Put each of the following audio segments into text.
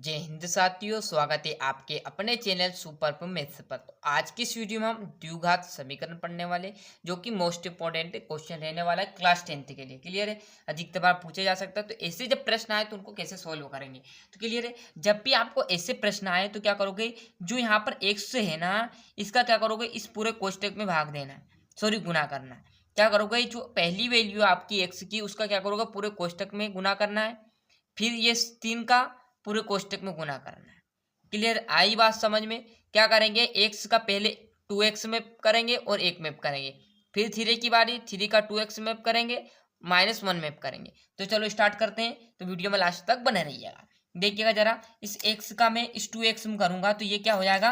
जय हिंद साथियों, स्वागत है आपके अपने चैनल सुपर मैथ्स पर। तो आज की इस वीडियो में हम द्विघात समीकरण पढ़ने वाले, जो कि मोस्ट इंपॉर्टेंट क्वेश्चन रहने वाला है क्लास 10th के लिए। क्लियर है? अधिकतर बार पूछे जा सकता है, तो ऐसे जब प्रश्न आए तो उनको कैसे सोल्व करेंगे। तो क्लियर है, जब भी आपको ऐसे प्रश्न आए तो क्या करोगे, जो यहाँ पर x है ना, इसका क्या करोगे, इस पूरे कोष्टक में भाग देना है, सॉरी गुना करना है। क्या करोगे, जो पहली वैल्यू आपकी x की, उसका क्या करोगे, पूरे कोष्टक में गुना करना है। फिर ये 3 का पूरे कोष्टक में गुना करना है। क्लियर? आई बात समझ में? क्या करेंगे, एक्स का पहले 2x मैप करेंगे और 1 मैप करेंगे। फिर 3 की बारी, 3 का 2x मैप करेंगे, -1 मैप करेंगे। तो चलो स्टार्ट करते हैं, तो वीडियो में लास्ट तक बने रहिएगा। देखिएगा जरा, इस x का मैं इस 2x में करूंगा तो ये क्या हो जाएगा,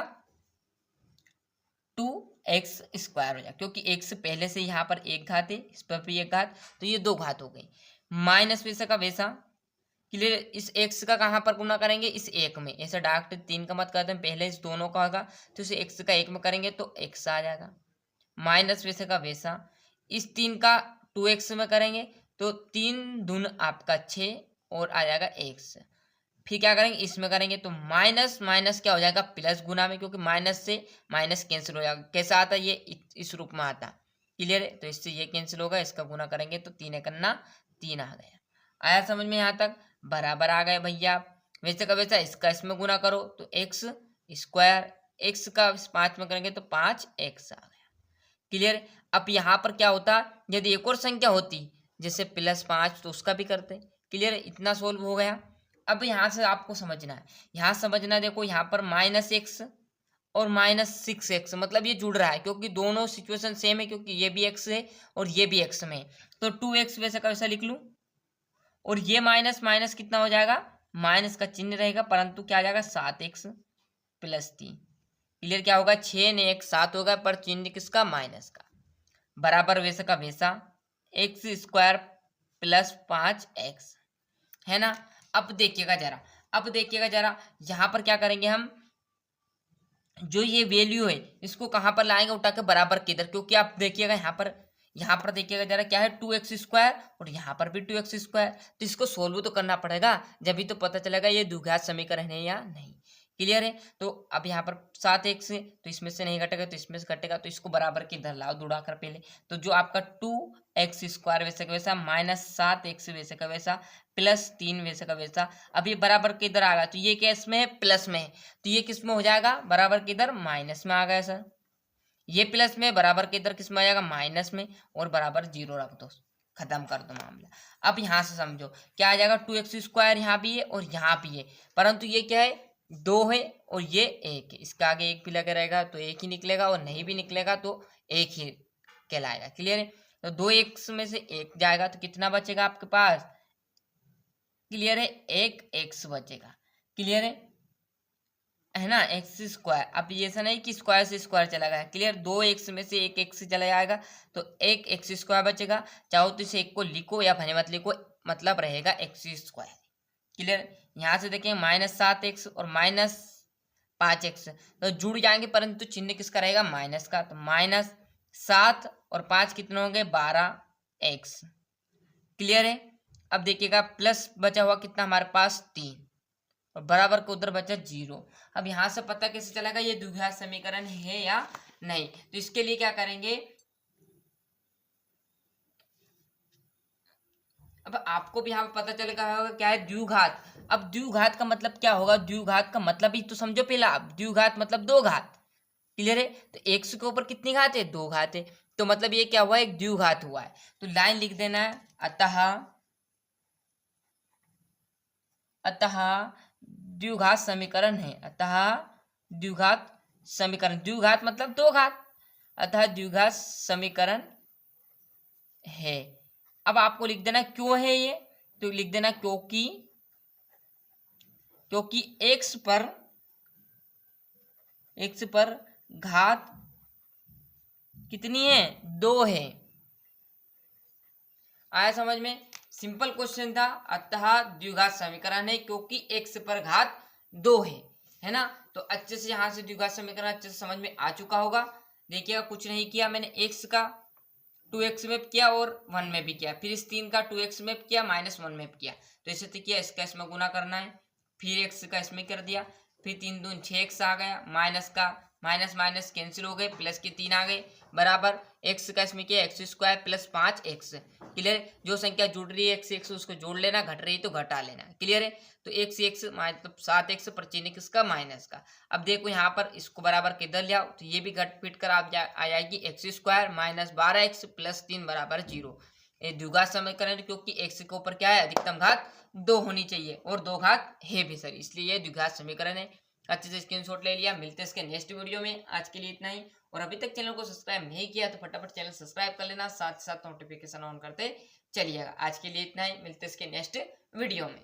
2x² हो जाएगा, क्योंकि x पहले से यहाँ पर एक घात है, इस पर भी एक घात, तो ये 2 घात हो गई। माइनस वैसा का वैसा। क्लियर? इस x का कहाँ पर गुना करेंगे, इस 1 में। ऐसा डायरेक्ट 3 का मत करते हैं, पहले इस दोनों का होगा, तो इसे x का 1 में करेंगे तो x आ जाएगा। माइनस वैसे का वैसा, इस 3 का 2x में करेंगे तो 3 दून आपका 6 और आ जाएगा x। फिर क्या करेंगे, इसमें करेंगे तो माइनस माइनस क्या हो जाएगा, प्लस गुना में, क्योंकि माइनस से माइनस कैंसिल हो जाएगा। कैसा आता है ये, इस रूप में आता। क्लियर है? तो इससे ये कैंसिल होगा, इसका गुना करेंगे तो 3 एकन्ना 3 आ गया। आया समझ में? यहाँ तक बराबर आ गए भैया। वैसे का वैसा इसका इसमें गुना करो तो x², x का 5 में करेंगे तो 5x आ गया। क्लियर? अब यहाँ पर क्या होता, यदि एक और संख्या होती जैसे +5 तो उसका भी करते। क्लियर? इतना सोल्व हो गया। अब यहाँ से आपको समझना है, यहाँ समझना, देखो यहाँ पर -x और -6x, मतलब ये जुड़ रहा है, क्योंकि दोनों सिचुएशन सेम है, क्योंकि ये भी x है और ये भी x में है। तो 2x वैसे का वैसा लिख लूँ, और ये माइनस माइनस कितना हो जाएगा, माइनस का चिन्ह रहेगा, परंतु क्या आ जाएगा, 7x + 3। क्लियर? क्या होगा, 6 ने 1 7 होगा, पर चिन्ह किसका, माइनस का। बराबर वैसे का वैसा, x² + 5x, है ना। अब देखिएगा जरा, यहाँ पर क्या करेंगे हम, जो ये वैल्यू है इसको कहाँ पर लाएंगे, उठा के बराबर किधर, क्योंकि आप देखिएगा यहाँ पर देखिएगा जरा, क्या है, 2x² और यहाँ पर भी 2x²। तो इसको सोल्व तो करना पड़ेगा, जब भी तो पता चलेगा ये द्विघात समीकरण है या नहीं। क्लियर है? तो अब यहाँ पर 7x है, तो इसमें से नहीं घटेगा तो इसमें से घटेगा, तो इसको बराबर की इधर लाओ दुड़ा कर पहले। तो जो आपका 2x² वैसे का वैसा, -7x वैसे का वैसा, +3 वैसे का वैसा। अब ये बराबर के इधर आ गया, तो ये क्या इसमें है, प्लस में है, तो ये किस में हो जाएगा, बराबर के इधर माइनस में आ गया सर। ये प्लस में, बराबर के इधर किस में आ जाएगा, माइनस में, और बराबर 0 रख दो, खत्म कर दो मामला। अब यहाँ से समझो क्या आ जाएगा, 2x² यहाँ भी है और यहाँ भी है, परंतु ये क्या है, 2 है और ये 1 है। इसके आगे 1 भी लगे रहेगा तो 1 ही निकलेगा, और नहीं भी निकलेगा तो 1 ही कहलाएगा। क्लियर है? तो 2x में से 1 जाएगा तो कितना बचेगा आपके पास, क्लियर है, 1x बचेगा। क्लियर है ना, x²। अब ये ऐसा नहीं कि स्क्वायर से स्क्वायर चला गया। क्लियर? 2x में से 1x चला जाएगा तो 1x² बचेगा। चाहो तो इसे 1 को लिखो या भले मत लिखो, मतलब रहेगा x²। क्लियर? यहाँ से देखें, -7x और -5x तो जुड़ जाएंगे, परंतु चिन्ह किसका रहेगा, माइनस का। तो -7 और 5 कितने होंगे, 12x। क्लियर है? अब देखिएगा प्लस बचा हुआ कितना हमारे पास, 3, और बराबर को उधर बचा 0। अब यहाँ से पता कैसे चलेगा ये द्विघात समीकरण है या नहीं, तो इसके लिए क्या करेंगे, अब आपको भी यहाँ पे पता चलेगा होगा क्या है, द्विघात। अब द्विघात का मतलब क्या होगा, द्विघात का मतलब ही तो समझो पहला, अब द्विघात मतलब 2 घात। क्लियर है? तो x के ऊपर कितनी घात है, 2 घात है, तो मतलब ये क्या हुआ, एक द्विघात हुआ है। तो लाइन लिख देना है, अतः द्विघात समीकरण है, अतः द्विघात समीकरण, द्विघात मतलब 2 घात, अतः द्विघात समीकरण है। अब आपको लिख देना क्यों है ये, तो लिख देना क्योंकि x पर घात कितनी है, 2 है। आया समझ में? सिंपल क्वेश्चन था, अतः द्विघात समीकरण है क्योंकि x पर घात 2 है ना। तो अच्छे से यहाँ से द्विघात समीकरण अच्छे से समझ में आ चुका होगा। देखिएगा, कुछ नहीं किया मैंने, x का 2x मैप किया और 1 में भी किया, फिर इस 3 का 2x मैप किया, -1 मैप किया, तो इसे तो किया, इसका इसमें गुना करना है, फिर एक्स का इसमें कर दिया, फिर 3 दूनी 6x आ गया, माइनस का माइनस माइनस कैंसिल हो गए, प्लस के 3 आ गए, बराबर एक्स का इसमें किया x square plus 5x। Clear, जो संख्या जुड़ रही है एक्स एक्स उसको जोड़ लेना, घट रही है तो घटा लेना। क्लियर है, तो एक्स एक्स मतलब 7x पर चिन्ह किसका, माइनस का। अब देखो यहाँ पर इसको बराबर के इधर ले आओ तो ये भी घट फिट कर आ जाएगी x square minus 12x plus 3 बराबर 0। ये द्विघात समीकरण, क्योंकि एक्स के ऊपर क्या है, अधिकतम घात 2 होनी चाहिए और 2 घात है भी सर, इसलिए ये द्विघात समीकरण है। अच्छे से स्क्रीनशॉट ले लिया। मिलते हैं इसके नेक्स्ट वीडियो में, आज के लिए इतना ही। और अभी तक चैनल को सब्सक्राइब नहीं किया तो फटाफट चैनल सब्सक्राइब कर लेना, साथ साथ नोटिफिकेशन ऑन करते चलिएगा। आज के लिए इतना ही, मिलते हैं इसके नेक्स्ट वीडियो में।